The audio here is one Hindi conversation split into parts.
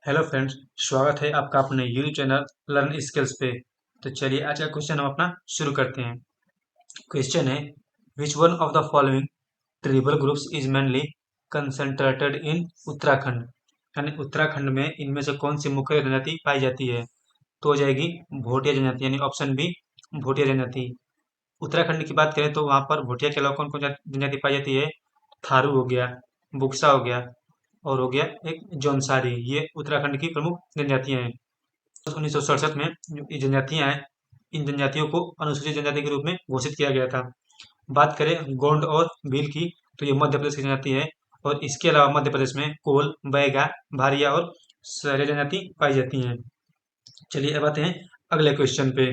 हेलो फ्रेंड्स, स्वागत है आपका अपने यूट्यूब चैनल लर्न स्किल्स पे। तो चलिए आज का क्वेश्चन हम अपना शुरू करते हैं। क्वेश्चन है, which one of the following tribal groups is mainly concentrated इन उत्तराखंड। यानी उत्तराखंड में इनमें से कौन सी मुख्य जनजाति पाई जाती है। तो हो जाएगी भोटिया जनजाति, यानी ऑप्शन बी भोटिया जनजाति। उत्तराखंड की बात करें तो वहाँ पर भोटिया के अलावा कौन कौन जनजाति पाई जाती है। थारू हो गया, बुक्सा हो गया और हो गया एक जौनसारी। ये उत्तराखंड की प्रमुख जनजातियां हैं। 1967 में जो ये जनजातियां हैं, इन जनजातियों को अनुसूचित जनजाति के रूप में घोषित किया गया था। बात करें गोंड और भील की, तो ये मध्य प्रदेश की जनजाति है। और इसके अलावा मध्य प्रदेश में कोल, बैगा, भारिया और सरेल जनजाति पाई जाती हैं। चलिए अब आते हैं अगले क्वेश्चन पे।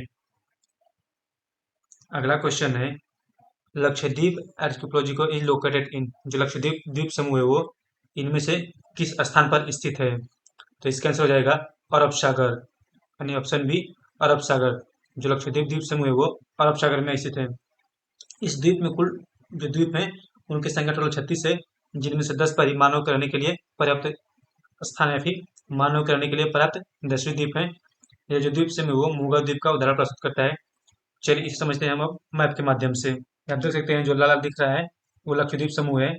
अगला क्वेश्चन है, Lakshadweep archaeological is located in. जो लक्षद्वीप द्वीप समूह है वो इनमें से किस स्थान पर स्थित है। तो इसका आंसर हो जाएगा अरब सागर, यानी ऑप्शन बी अरब सागर। जो लक्षद्वीप द्वीप समूह है वो अरब सागर में स्थित है। इस द्वीप में कुल जो द्वीप हैं उनकी संख्या टोटल 36 है, जिनमें से 10 पर ही मानव के रहने के लिए पर्याप्त स्थान है, फिर मानव के रहने के लिए पर्याप्त 10वीं द्वीप है। ये जो द्वीप समूह है वो मुगा द्वीप का उदाहरण प्रस्तुत करता है। चलिए इसे समझते हैं हम अब मैप के माध्यम से। आप देख सकते हैं जो लाल लाल दिख रहा है वो लक्षद्वीप समूह है।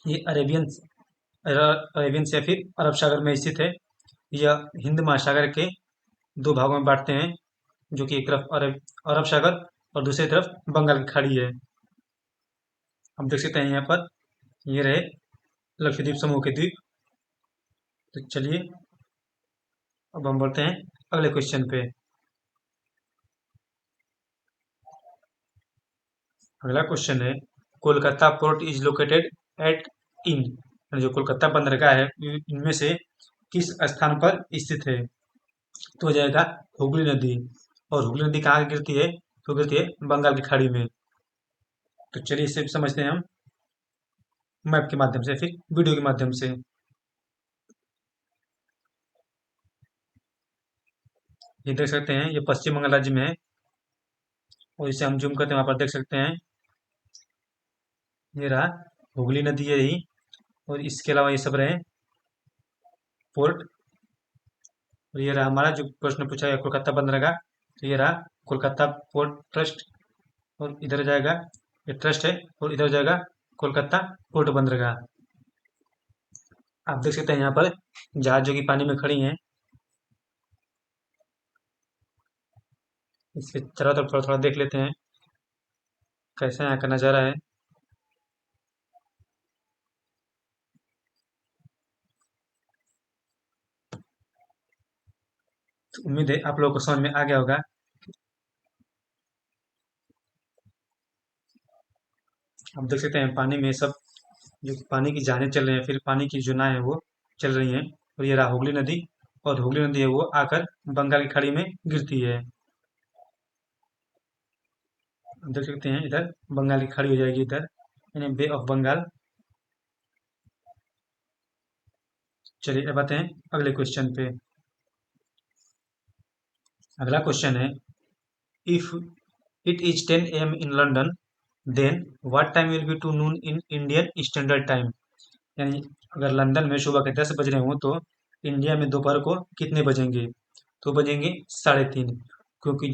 ये अरेबियन से फिर अरब सागर में स्थित है। यह हिंद महासागर के दो भागों में बांटते हैं, जो कि एक तरफ अरब अरब सागर और दूसरी तरफ बंगाल की खाड़ी है। हम देख सकते हैं यहाँ पर ये रहे लक्षद्वीप समूह के द्वीप। तो चलिए अब हम बढ़ते हैं अगले क्वेश्चन पे। अगला क्वेश्चन है, Kolkata port is located at in. जो कोलकाता बंदरगाह है इनमें से किस स्थान पर स्थित है। तो हो जाएगा हुगली नदी। और हुगली नदी कहाँ गिरती है, तो गिरती है बंगाल की खाड़ी में। तो चलिए इसे समझते हैं हम मैप के माध्यम से, फिर वीडियो के माध्यम से। ये देख सकते हैं ये पश्चिम बंगाल राज्य में है। और इसे हम जूम करते हैं, वहां पर देख सकते हैं ये रहा हुगली नदी है यही। और इसके अलावा ये सब रहे पोर्ट। और ये रहा हमारा जो प्रश्न पूछा है कोलकाता बंदरगाह। तो ये रहा कोलकाता पोर्ट ट्रस्ट। और इधर जाएगा ये ट्रस्ट है, और इधर जाएगा कोलकाता पोर्ट बंदरगाह। आप देख सकते हैं यहाँ पर जहाज जो कि पानी में खड़ी हैं। इसके चारों तरफ थोड़ा थोड़ा देख लेते हैं कैसा यहाँ का नज़ारा है। तो उम्मीद है आप लोगों को समझ में आ गया होगा। आप देख सकते हैं पानी में सब जो पानी की जहाजें चल रही हैं, फिर पानी की जो नाव है वो चल रही हैं। और ये रहा हुगली नदी। और हुगली नदी है वो आकर बंगाल की खाड़ी में गिरती है। आप देख सकते हैं इधर बंगाल की खाड़ी हो जाएगी इधर, यानी बे ऑफ बंगाल। चलिए अब आते हैं अगले क्वेश्चन पे। अगला क्वेश्चन है, if it is 10 AM in London then what time will be to noon in Indian standard time. यानी अगर लंदन में सुबह के 10 बज रहे हो तो इंडिया में दोपहर को कितने बजेंगे। तो बजेंगे 3:30। क्योंकि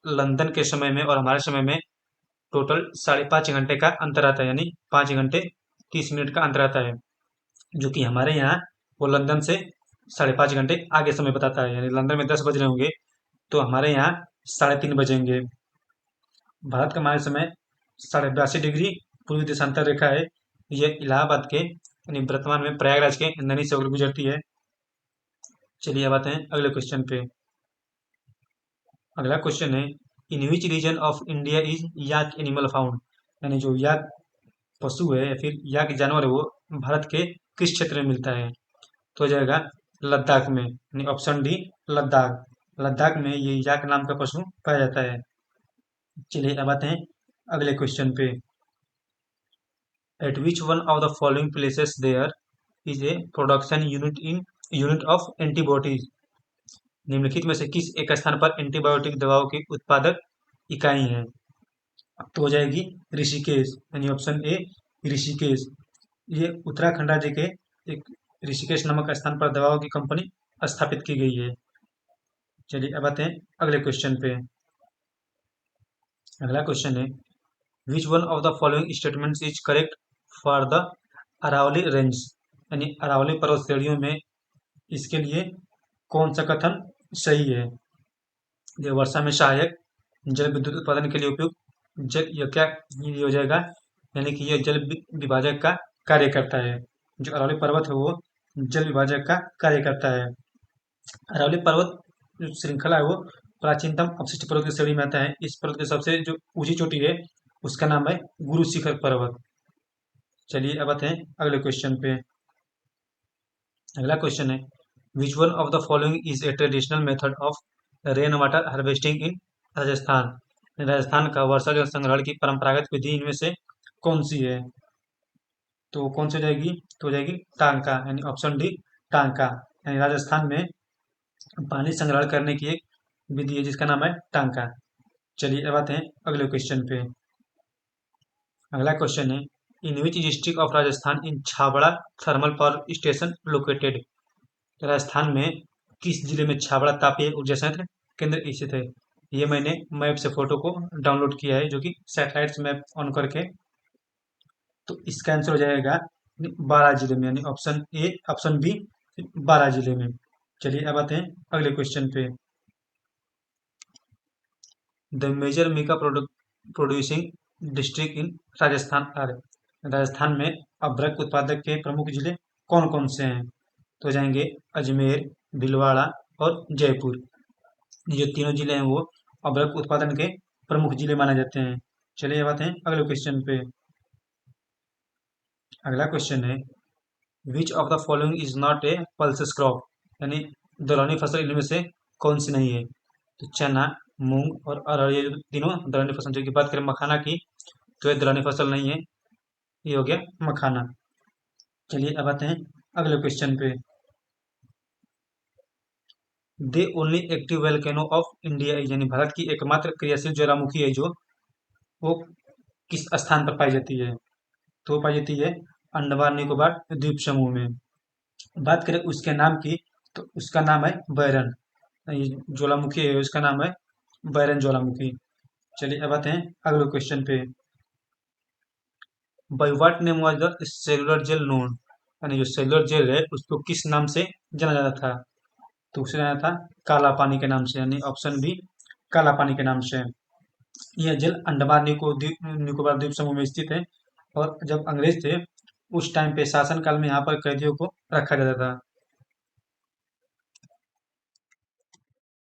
लंदन के समय में और हमारे समय में टोटल 5.5 घंटे का अंतर आता है, यानी 5 घंटे 30 मिनट का अंतर आता है। जो कि हमारे यहाँ वो लंदन से 5.5 घंटे आगे समय बताता है। यानी लंदन में 10 बज रहे होंगे तो हमारे यहाँ 3:30 बजेंगे। भारत का हमारे समय 82.5 डिग्री पूर्वी देशांतर रेखा है। यह इलाहाबाद के यानी वर्तमान में प्रयागराज के नैनी से होकर गुजरती है। चलिए अब आते हैं अगले क्वेश्चन पे। अगला क्वेश्चन है, in which region of India is yak animal found. यानी जो याक पशु है या फिर याक जानवर है वो भारत के किस क्षेत्र में मिलता है। तो हो जाएगा लद्दाख में, यानी ऑप्शन डी लद्दाख। लद्दाख में ये याक नाम का पशु पाया जाता है। चलिए अब आते हैं अगले क्वेश्चन पे। At which one of the following places there is a production unit of antibodies. निम्नलिखित में से किस एक स्थान पर एंटीबायोटिक दवाओं की उत्पादक इकाई है। तो हो जाएगी ऋषिकेश, यानी ऑप्शन ए ऋषिकेश। ये उत्तराखंड राज्य के एक ऋषिकेश नामक स्थान पर दवाओं की कंपनी स्थापित की गई है। चलिए अब आते हैं अगले क्वेश्चन पे। अगला क्वेश्चन है, which one of the following statements is correct for the Aravalli range, यानी अरावली पर्वत श्रेणियों में इसके लिए कौन सा कथन सही है। ये वर्षा में सहायक, जल विद्युत उत्पादन के लिए उपयुक्त, जल यह क्या ये हो जाएगा, यानी कि यह जल विभाजक का कार्य करता है। जो अरावली पर्वत है वो जल विभाजक का कार्य करता है। अरावली पर्वत जो श्रृंखला है वो प्राचीनतम अवशिष्ट पर्वत की श्रेणी में आता है। इस पर्वत की सबसे जो ऊंची चोटी है उसका नाम है गुरु शिखर पर्वत। चलिए अब आते हैं अगले क्वेश्चन पे। अगला क्वेश्चन है, which one of the following is a traditional method of rain water harvesting in Rajasthan, Rajasthan का वर्षा जल संग्रहण की परंपरागत विधि इनमें से कौन सी है। तो कौन सी हो जाएगी, तो हो जाएगी टांका, यानी ऑप्शन डी टांका। यानी राजस्थान में पानी संग्रहण करने की एक विधि है जिसका नाम है टांका। चलिए अब आते हैं अगले क्वेश्चन पे। अगला क्वेश्चन है, in which district of Rajasthan in Chhabra thermal power station located, Rajasthan में किस जिले में छाबड़ा तापीय ऊर्जा संयंत्र केंद्र स्थित है। ये मैंने मैप से फोटो को डाउनलोड किया है, जो कि सैटेलाइट से मैप ऑन करके। तो इसका आंसर हो जाएगा 12 जिले में, यानी ऑप्शन ए ऑप्शन बी 12 जिले में। चलिए अब आते हैं अगले क्वेश्चन पे। The major mica producing district in Rajasthan are, Rajasthan में अभ्रक उत्पादक के प्रमुख जिले कौन कौन से हैं। तो जाएंगे अजमेर, भीलवाड़ा और जयपुर। ये जो तीनों जिले हैं वो अभ्रक उत्पादन के प्रमुख जिले माने जाते हैं। चलिए अब आते हैं अगले क्वेश्चन पे। अगला क्वेश्चन है, which of the following is not a pulses crop, यानी दलहनी फसल इनमें से कौन सी नहीं है। तो चना, मूंग और अरहर, ये तीनों दलहनी फसल। जो की बात करें मखाना की, तो ये दलहनी फसल नहीं है, ये हो गया मखाना। चलिए अब आते हैं अगले क्वेश्चन पे। The only active volcano of India, यानी भारत की एकमात्र क्रियाशील ज्वालामुखी है जो वो किस स्थान पर पाई जाती है। तो पाई जाती है अंडमान निकोबार द्वीप समूह में। बात करें उसके नाम की, तो उसका नाम है बैरन। ये ज्वालामुखी है उसका नाम है बैरन ज्वालामुखी। चलिए अब आते हैं अगले क्वेश्चन पे। By what name was the cellular jail known, यानी जो सेलुलर जेल है उसको किस नाम से जाना जाता था। तो उसे जाना था काला पानी के नाम से, यानी ऑप्शन बी काला पानी के नाम से। यह जेल अंडमान निकोबार द्वीप समूह में स्थित है। और जब अंग्रेज थे उस टाइम पे शासन काल में यहाँ पर कैदियों को रखा जाता था।